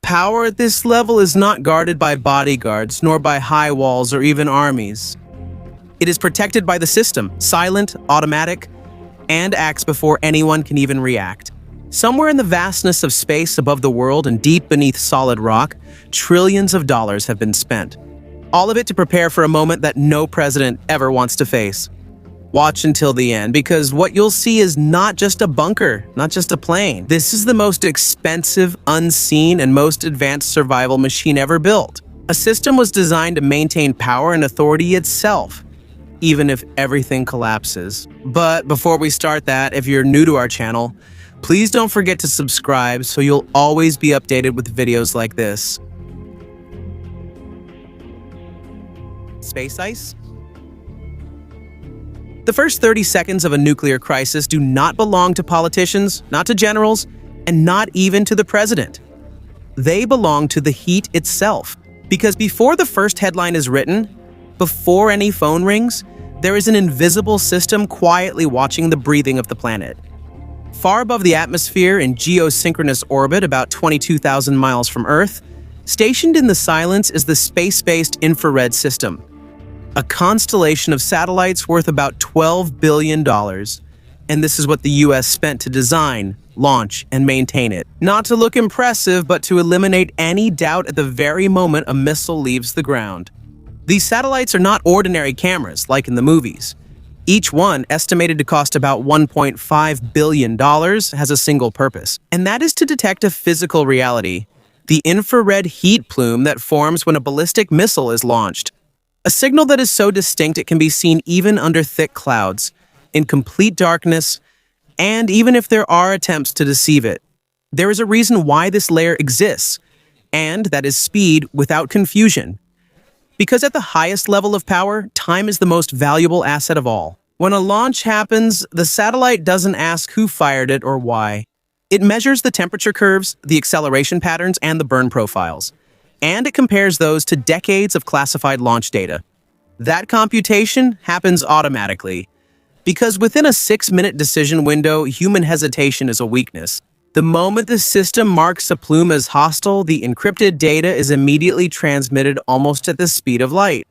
Power at this level is not guarded by bodyguards, nor by high walls or even armies. It is protected by the system, silent, automatic, and acts before anyone can even react. Somewhere in the vastness of space above the world and deep beneath solid rock, trillions of dollars have been spent. All of it to prepare for a moment that no president ever wants to face. Watch until the end, because what you'll see is not just a bunker, not just a plane. This is the most expensive, unseen, and most advanced survival machine ever built. A system was designed to maintain power and authority itself, even if everything collapses. But before we start that, if you're new to our channel, please don't forget to subscribe so you'll always be updated with videos like this. Space ice? The first 30 seconds of a nuclear crisis do not belong to politicians, not to generals, and not even to the president. They belong to the heat itself. Because before the first headline is written, before any phone rings, there is an invisible system quietly watching the breathing of the planet. Far above the atmosphere in geosynchronous orbit about 22,000 miles from Earth, stationed in the silence is the space-based infrared system, a constellation of satellites worth about $12 billion. And this is what the US spent to design, launch, and maintain it. Not to look impressive, but to eliminate any doubt at the very moment a missile leaves the ground. These satellites are not ordinary cameras like in the movies. Each one, estimated to cost about $1.5 billion, has a single purpose, and that is to detect a physical reality, the infrared heat plume that forms when a ballistic missile is launched. A signal that is so distinct it can be seen even under thick clouds, in complete darkness, and even if there are attempts to deceive it. There is a reason why this layer exists, and that is speed without confusion. Because at the highest level of power, time is the most valuable asset of all. When a launch happens, the satellite doesn't ask who fired it or why. It measures the temperature curves, the acceleration patterns, and the burn profiles. And it compares those to decades of classified launch data. That computation happens automatically, because within a 6-minute decision window, human hesitation is a weakness. The moment the system marks a plume as hostile, the encrypted data is immediately transmitted almost at the speed of light.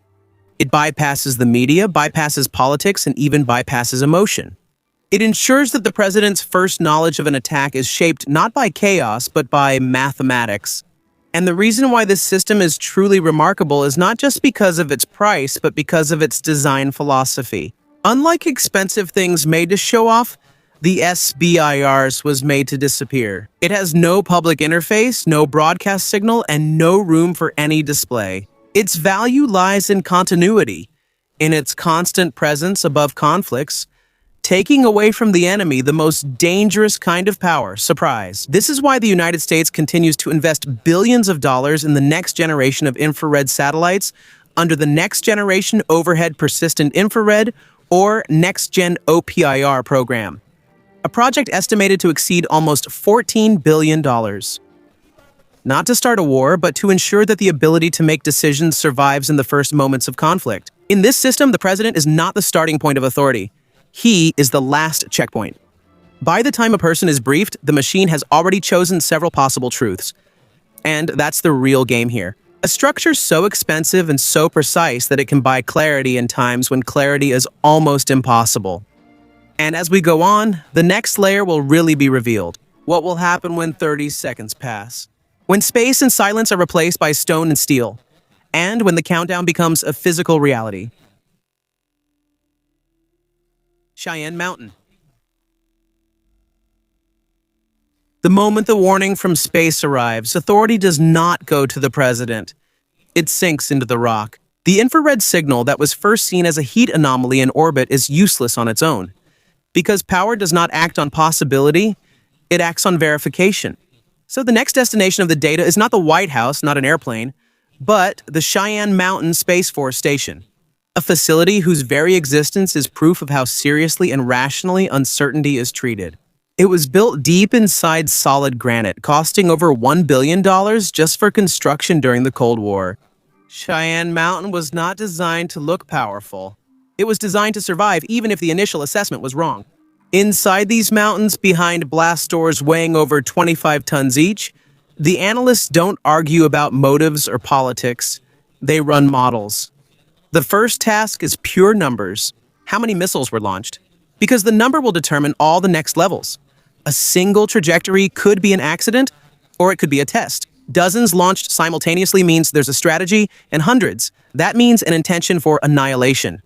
It bypasses the media, bypasses politics, and even bypasses emotion. It ensures that the president's first knowledge of an attack is shaped not by chaos, but by mathematics. And the reason why this system is truly remarkable is not just because of its price, but because of its design philosophy. Unlike expensive things made to show off, the SBIRs was made to disappear. It has no public interface, no broadcast signal, and no room for any display. Its value lies in continuity, in its constant presence above conflicts, taking away from the enemy the most dangerous kind of power, surprise. This is why the United States continues to invest billions of dollars in the next generation of infrared satellites under the Next Generation Overhead Persistent Infrared, or Next Gen OPIR program, a project estimated to exceed almost $14 billion. Not to start a war, but to ensure that the ability to make decisions survives in the first moments of conflict. In this system, the president is not the starting point of authority. He is the last checkpoint. By the time a person is briefed, the machine has already chosen several possible truths. And that's the real game here. A structure so expensive and so precise that it can buy clarity in times when clarity is almost impossible. And as we go on, the next layer will really be revealed. What will happen when 30 seconds pass? When space and silence are replaced by stone and steel, and when the countdown becomes a physical reality. Cheyenne Mountain. The moment the warning from space arrives, authority does not go to the president. It sinks into the rock. The infrared signal that was first seen as a heat anomaly in orbit is useless on its own. Because power does not act on possibility, it acts on verification. So the next destination of the data is not the White House, not an airplane, but the Cheyenne Mountain Space Force Station. A facility whose very existence is proof of how seriously and rationally uncertainty is treated. It was built deep inside solid granite, costing over $1 billion just for construction during the Cold War. Cheyenne Mountain was not designed to look powerful. It was designed to survive even if the initial assessment was wrong. Inside these mountains, behind blast doors weighing over 25 tons each, The analysts don't argue about motives or politics. They run models. The first task is pure numbers. How many missiles were launched? Because the number will determine all the next levels. A single trajectory could be an accident, or it could be a test. Dozens launched simultaneously means there's a strategy, and hundreds, that means an intention for annihilation.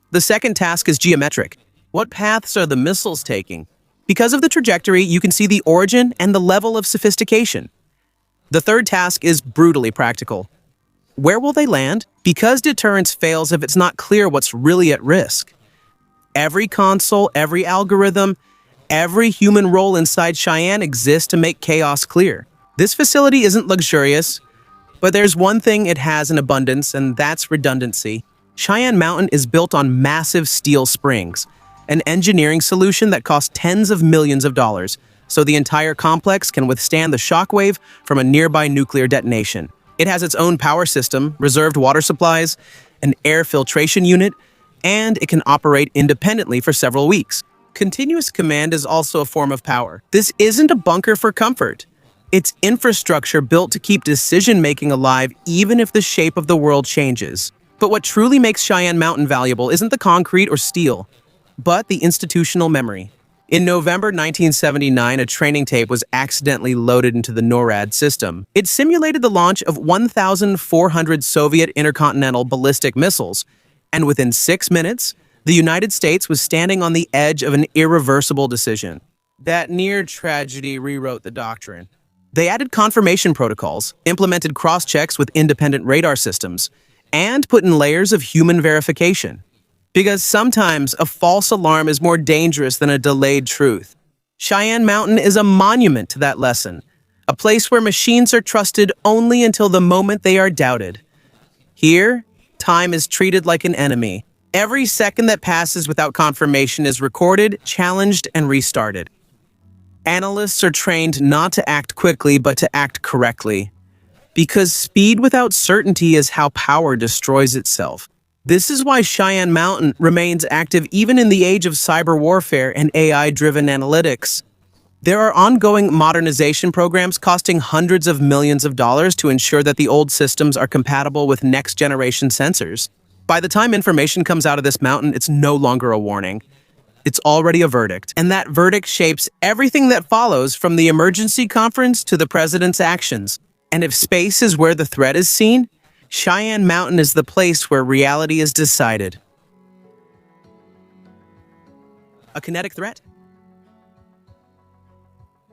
The second task is geometric. What paths are the missiles taking? Because of the trajectory, you can see the origin and the level of sophistication. The third task is brutally practical. Where will they land? Because deterrence fails if it's not clear what's really at risk. Every console, every algorithm, every human role inside Cheyenne exists to make chaos clear. This facility isn't luxurious, but there's one thing it has in abundance, and that's redundancy. Cheyenne Mountain is built on massive steel springs, an engineering solution that costs tens of millions of dollars, so the entire complex can withstand the shockwave from a nearby nuclear detonation. It has its own power system, reserved water supplies, an air filtration unit, and it can operate independently for several weeks. Continuous command is also a form of power. This isn't a bunker for comfort. It's infrastructure built to keep decision-making alive even if the shape of the world changes. But what truly makes Cheyenne Mountain valuable isn't the concrete or steel, but the institutional memory. In November 1979, a training tape was accidentally loaded into the NORAD system. It simulated the launch of 1,400 Soviet intercontinental ballistic missiles, and within 6 minutes, the United States was standing on the edge of an irreversible decision. That near tragedy rewrote the doctrine. They added confirmation protocols, implemented cross-checks with independent radar systems, and put in layers of human verification. Because sometimes a false alarm is more dangerous than a delayed truth. Cheyenne Mountain is a monument to that lesson, a place where machines are trusted only until the moment they are doubted. Here, time is treated like an enemy. Every second that passes without confirmation is recorded, challenged, and restarted. Analysts are trained not to act quickly, but to act correctly. Because speed without certainty is how power destroys itself. This is why Cheyenne Mountain remains active even in the age of cyber warfare and AI-driven analytics. There are ongoing modernization programs costing hundreds of millions of dollars to ensure that the old systems are compatible with next-generation sensors. By the time information comes out of this mountain, it's no longer a warning. It's already a verdict, and that verdict shapes everything that follows, from the emergency conference to the president's actions. And if space is where the threat is seen, Cheyenne Mountain is the place where reality is decided. A kinetic threat?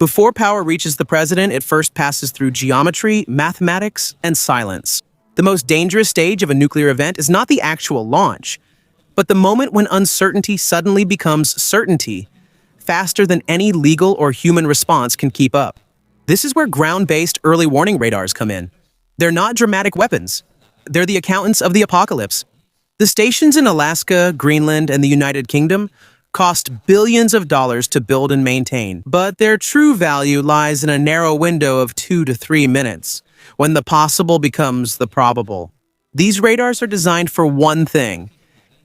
Before power reaches the president, it first passes through geometry, mathematics, and silence. The most dangerous stage of a nuclear event is not the actual launch, but the moment when uncertainty suddenly becomes certainty, faster than any legal or human response can keep up. This is where ground-based early warning radars come in. They're not dramatic weapons. They're the accountants of the apocalypse. The stations in Alaska, Greenland, and the United Kingdom cost billions of dollars to build and maintain, but their true value lies in a narrow window of 2 to 3 minutes, when the possible becomes the probable. These radars are designed for one thing,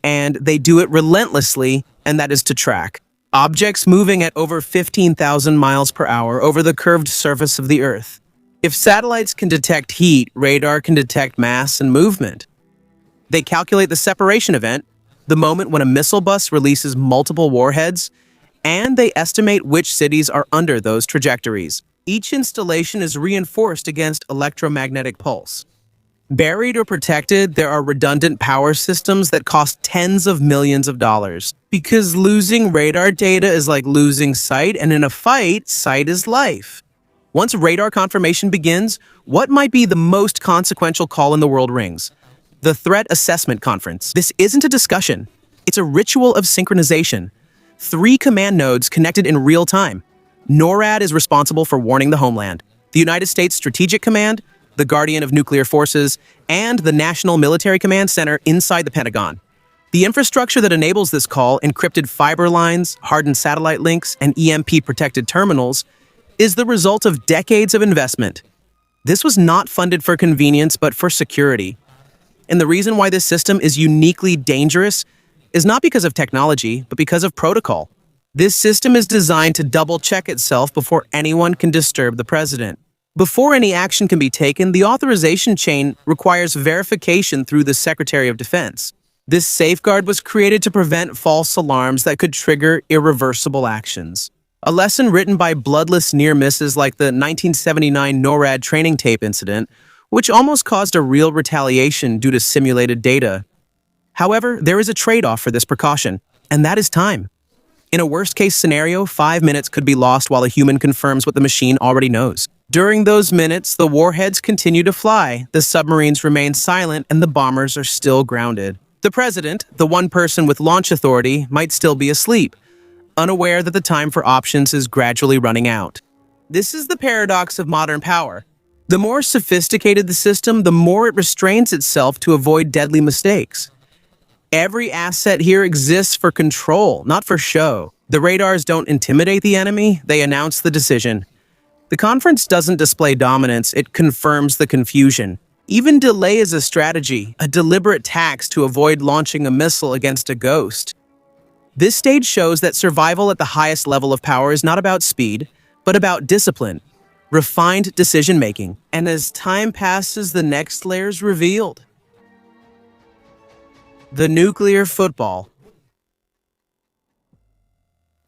and they do it relentlessly, and that is to track objects moving at over 15,000 miles per hour over the curved surface of the Earth. If satellites can detect heat, radar can detect mass and movement. They calculate the separation event, the moment when a missile bus releases multiple warheads, and they estimate which cities are under those trajectories. Each installation is reinforced against electromagnetic pulse. Buried or protected, there are redundant power systems that cost tens of millions of dollars. Because losing radar data is like losing sight, and in a fight, sight is life. Once radar confirmation begins, what might be the most consequential call in the world rings? The Threat Assessment Conference. This isn't a discussion. It's a ritual of synchronization. 3 command nodes connected in real time. NORAD is responsible for warning the homeland. The United States Strategic Command, the Guardian of Nuclear Forces, and the National Military Command Center inside the Pentagon. The infrastructure that enables this call, encrypted fiber lines, hardened satellite links, and EMP-protected terminals, is the result of decades of investment. This was not funded for convenience, but for security. And the reason why this system is uniquely dangerous is not because of technology, but because of protocol. This system is designed to double-check itself before anyone can disturb the president. Before any action can be taken, the authorization chain requires verification through the Secretary of Defense. This safeguard was created to prevent false alarms that could trigger irreversible actions. A lesson written by bloodless near misses like the 1979 NORAD training tape incident, which almost caused a real retaliation due to simulated data. However, there is a trade-off for this precaution, and that is time. In a worst-case scenario, 5 minutes could be lost while a human confirms what the machine already knows. During those minutes, the warheads continue to fly, the submarines remain silent, and the bombers are still grounded. The president, the one person with launch authority, might still be asleep, unaware that the time for options is gradually running out. This is the paradox of modern power. The more sophisticated the system, the more it restrains itself to avoid deadly mistakes. Every asset here exists for control, not for show. The radars don't intimidate the enemy, they announce the decision. The conference doesn't display dominance, it confirms the confusion. Even delay is a strategy, a deliberate tax to avoid launching a missile against a ghost. This stage shows that survival at the highest level of power is not about speed, but about discipline, refined decision-making. And as time passes, the next layer is revealed. The nuclear football.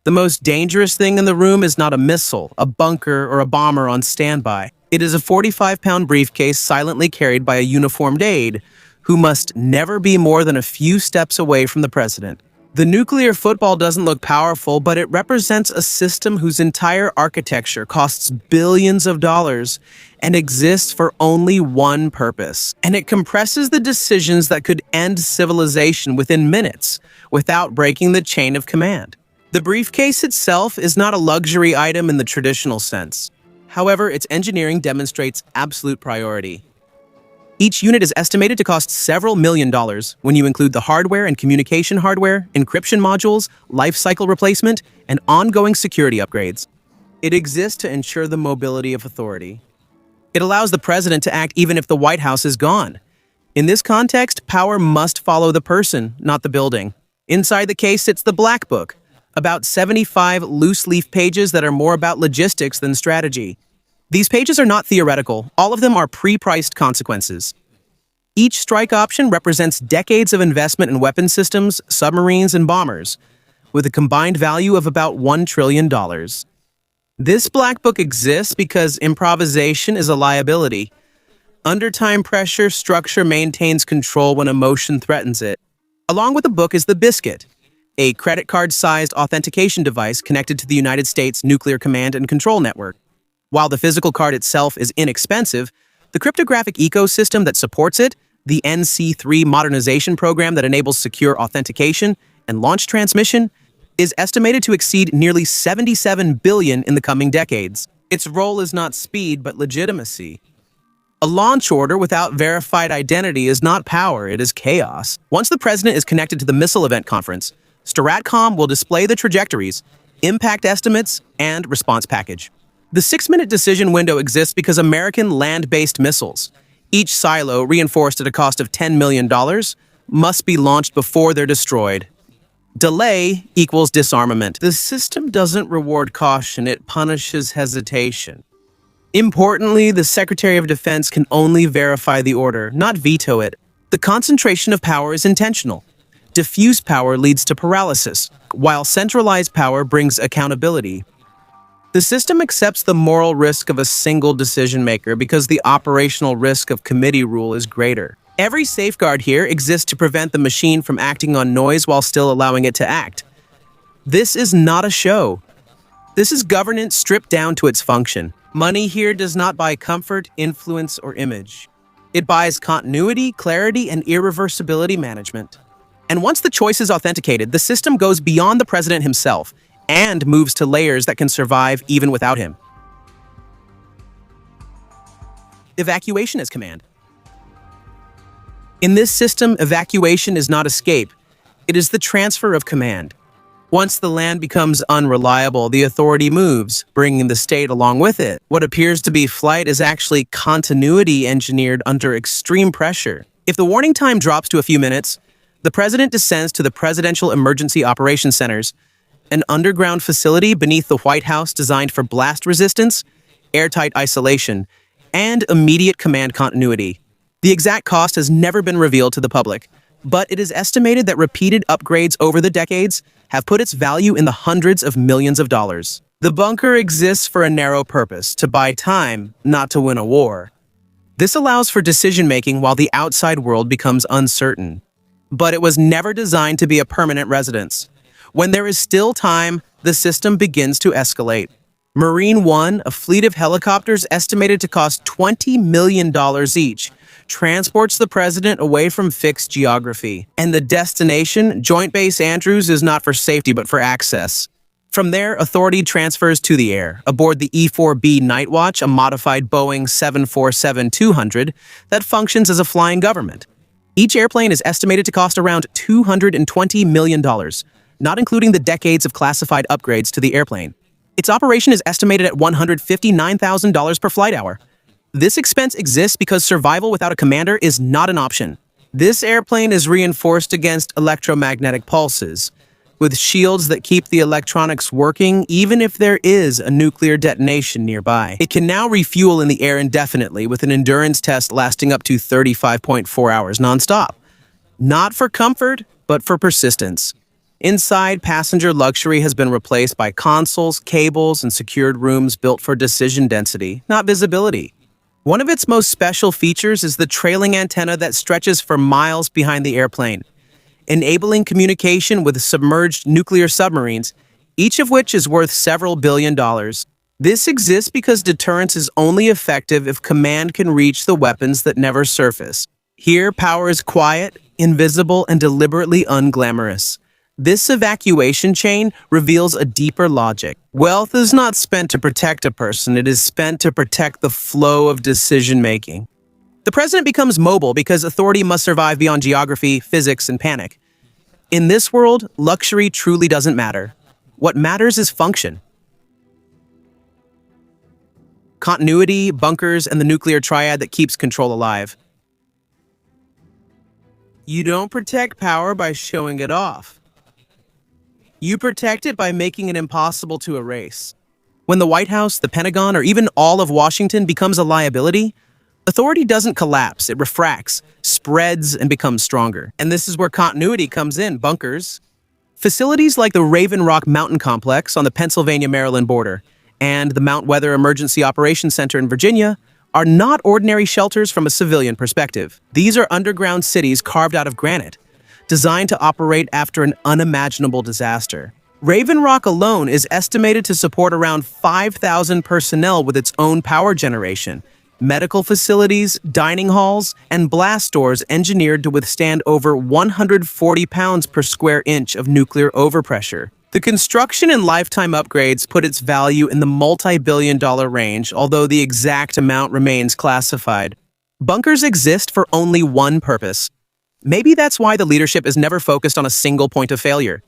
The most dangerous thing in the room is not a missile, a bunker, or a bomber on standby. It is a 45-pound briefcase silently carried by a uniformed aide who must never be more than a few steps away from the president. The nuclear football doesn't look powerful, but it represents a system whose entire architecture costs billions of dollars and exists for only one purpose. And it compresses the decisions that could end civilization within minutes without breaking the chain of command. The briefcase itself is not a luxury item in the traditional sense. However, its engineering demonstrates absolute priority. Each unit is estimated to cost several $million when you include the hardware and communication hardware, encryption modules, life cycle replacement, and ongoing security upgrades. It exists to ensure the mobility of authority. It allows the president to act even if the White House is gone. In this context, power must follow the person, not the building. Inside the case sits the Black Book, about 75 loose-leaf pages that are more about logistics than strategy. These pages are not theoretical, all of them are pre-priced consequences. Each strike option represents decades of investment in weapon systems, submarines, and bombers, with a combined value of about $1 trillion. This Black Book exists because improvisation is a liability. Under time pressure, structure maintains control when emotion threatens it. Along with the book is the Biscuit, a credit card-sized authentication device connected to the United States Nuclear Command and Control Network. While the physical card itself is inexpensive, the cryptographic ecosystem that supports it, the NC3 modernization program that enables secure authentication and launch transmission, is estimated to exceed nearly $77 billion in the coming decades. Its role is not speed, but legitimacy. A launch order without verified identity is not power, it is chaos. Once the president is connected to the missile event conference, Stratcom will display the trajectories, impact estimates, and response package. The 6-minute decision window exists because American land-based missiles, each silo reinforced at a cost of $10 million, must be launched before they're destroyed. Delay equals disarmament. The system doesn't reward caution, it punishes hesitation. Importantly, the Secretary of Defense can only verify the order, not veto it. The concentration of power is intentional. Diffuse power leads to paralysis, while centralized power brings accountability. The system accepts the moral risk of a single decision-maker because the operational risk of committee rule is greater. Every safeguard here exists to prevent the machine from acting on noise while still allowing it to act. This is not a show. This is governance stripped down to its function. Money here does not buy comfort, influence, or image. It buys continuity, clarity, and irreversibility management. And once the choice is authenticated, the system goes beyond the president himself and moves to layers that can survive even without him. Evacuation as command. In this system, evacuation is not escape. It is the transfer of command. Once the land becomes unreliable, the authority moves, bringing the state along with it. What appears to be flight is actually continuity engineered under extreme pressure. If the warning time drops to a few minutes, the president descends to the Presidential Emergency Operations Centers, an underground facility beneath the White House designed for blast resistance. airtight isolation, and immediate command continuity. The exact cost has never been revealed to the public, but it is estimated that repeated upgrades over the decades have put its value in the hundreds of millions of dollars. The bunker exists for a narrow purpose, to buy time, not to win a war. This allows for decision-making while the outside world becomes uncertain. But it was never designed to be a permanent residence. When there is still time, the system begins to escalate. Marine One, a fleet of helicopters estimated to cost $20 million each, transports the president away from fixed geography. And the destination, Joint Base Andrews, is not for safety but for access. From there, authority transfers to the air, aboard the E-4B Nightwatch, a modified Boeing 747-200 that functions as a flying government. Each airplane is estimated to cost around $220 million, not including the decades of classified upgrades to the airplane. Its operation is estimated at $159,000 per flight hour. This expense exists because survival without a commander is not an option. This airplane is reinforced against electromagnetic pulses, with shields that keep the electronics working even if there is a nuclear detonation nearby. It can now refuel in the air indefinitely, with an endurance test lasting up to 35.4 hours nonstop. Not for comfort, but for persistence. Inside, passenger luxury has been replaced by consoles, cables, and secured rooms built for decision density, not visibility. One of its most special features is the trailing antenna that stretches for miles behind the airplane, enabling communication with submerged nuclear submarines, each of which is worth several billion dollars. This exists because deterrence is only effective if command can reach the weapons that never surface. Here, power is quiet, invisible, and deliberately unglamorous. This evacuation chain reveals a deeper logic. Wealth is not spent to protect a person, it is spent to protect the flow of decision-making. The president becomes mobile because authority must survive beyond geography, physics, and panic. In this world, luxury truly doesn't matter. What matters is function. Continuity, bunkers, and the nuclear triad that keeps control alive. You don't protect power by showing it off. You protect it by making it impossible to erase. When the White House, the Pentagon, or even all of Washington becomes a liability, authority doesn't collapse, it refracts, spreads, and becomes stronger. And this is where continuity comes in, bunkers. Facilities like the Raven Rock Mountain Complex on the Pennsylvania-Maryland border and the Mount Weather Emergency Operations Center in Virginia are not ordinary shelters from a civilian perspective. These are underground cities carved out of granite, designed to operate after an unimaginable disaster. Raven Rock alone is estimated to support around 5,000 personnel with its own power generation, medical facilities, dining halls, and blast doors engineered to withstand over 140 pounds per square inch of nuclear overpressure. The construction and lifetime upgrades put its value in the multi-billion-dollar range, although the exact amount remains classified. Bunkers exist for only one purpose. Maybe that's why the leadership is never focused on a single point of failure.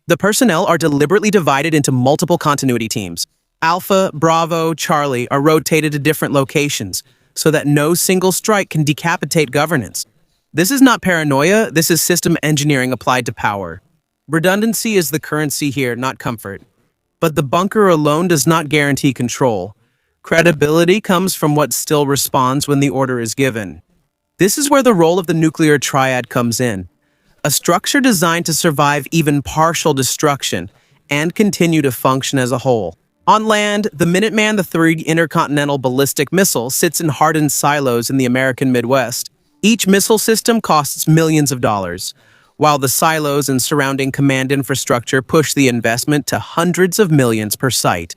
The personnel are deliberately divided into multiple continuity teams. Alpha, Bravo, Charlie are rotated to different locations so that no single strike can decapitate governance. This is not paranoia, this is system engineering applied to power. Redundancy is the currency here, not comfort. But the bunker alone does not guarantee control. Credibility comes from what still responds when the order is given. This is where the role of the nuclear triad comes in. A structure designed to survive even partial destruction and continue to function as a whole. On land, the Minuteman, the third intercontinental ballistic missile, sits in hardened silos in the American Midwest. Each missile system costs millions of dollars, while the silos and surrounding command infrastructure push the investment to hundreds of millions per site.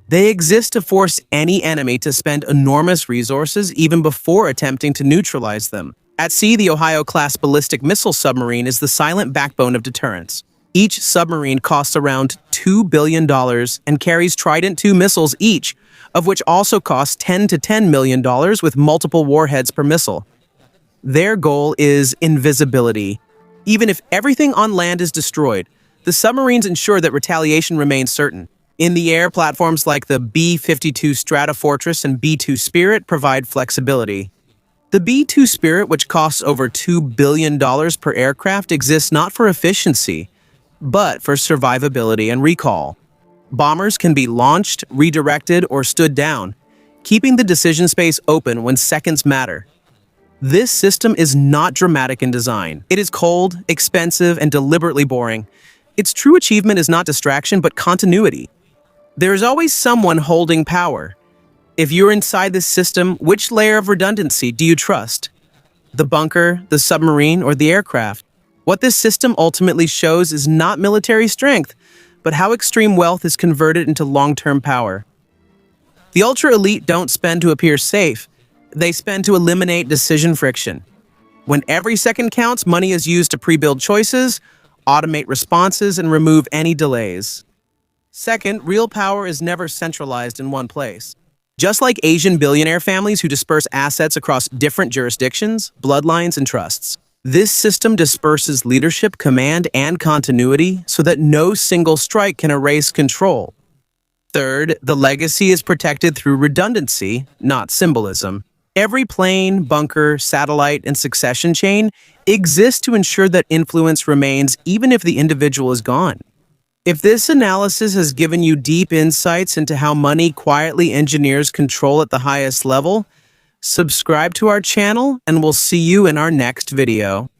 They exist to force any enemy to spend enormous resources even before attempting to neutralize them. At sea, the Ohio-class ballistic missile submarine is the silent backbone of deterrence. Each submarine costs around $2 billion and carries Trident II missiles each, of which also cost $10 to $10 million with multiple warheads per missile. Their goal is invisibility. Even if everything on land is destroyed, the submarines ensure that retaliation remains certain. In the air, platforms like the B-52 Stratofortress and B-2 Spirit provide flexibility. The B-2 Spirit, which costs over $2 billion per aircraft, exists not for efficiency, but for survivability and recall. Bombers can be launched, redirected, or stood down. keeping the decision space open when seconds matter. This system is not dramatic in design. It is cold, expensive, and deliberately boring. Its true achievement is not distraction, but continuity. There is always someone holding power. If you're inside this system, which layer of redundancy do you trust? The bunker, the submarine, or the aircraft? What this system ultimately shows is not military strength, but how extreme wealth is converted into long-term power. The ultra-elite don't spend to appear safe. They spend to eliminate decision friction. When every second counts, money is used to pre-build choices, automate responses, and remove any delays. Second, real power is never centralized in one place. Just like Asian billionaire families who disperse assets across different jurisdictions, bloodlines, and trusts, this system disperses leadership, command, and continuity so that no single strike can erase control. Third, the legacy is protected through redundancy, not symbolism. Every plane, bunker, satellite, and succession chain exists to ensure that influence remains even if the individual is gone. If this analysis has given you deep insights into how money quietly engineers control at the highest level, subscribe to our channel and we'll see you in our next video.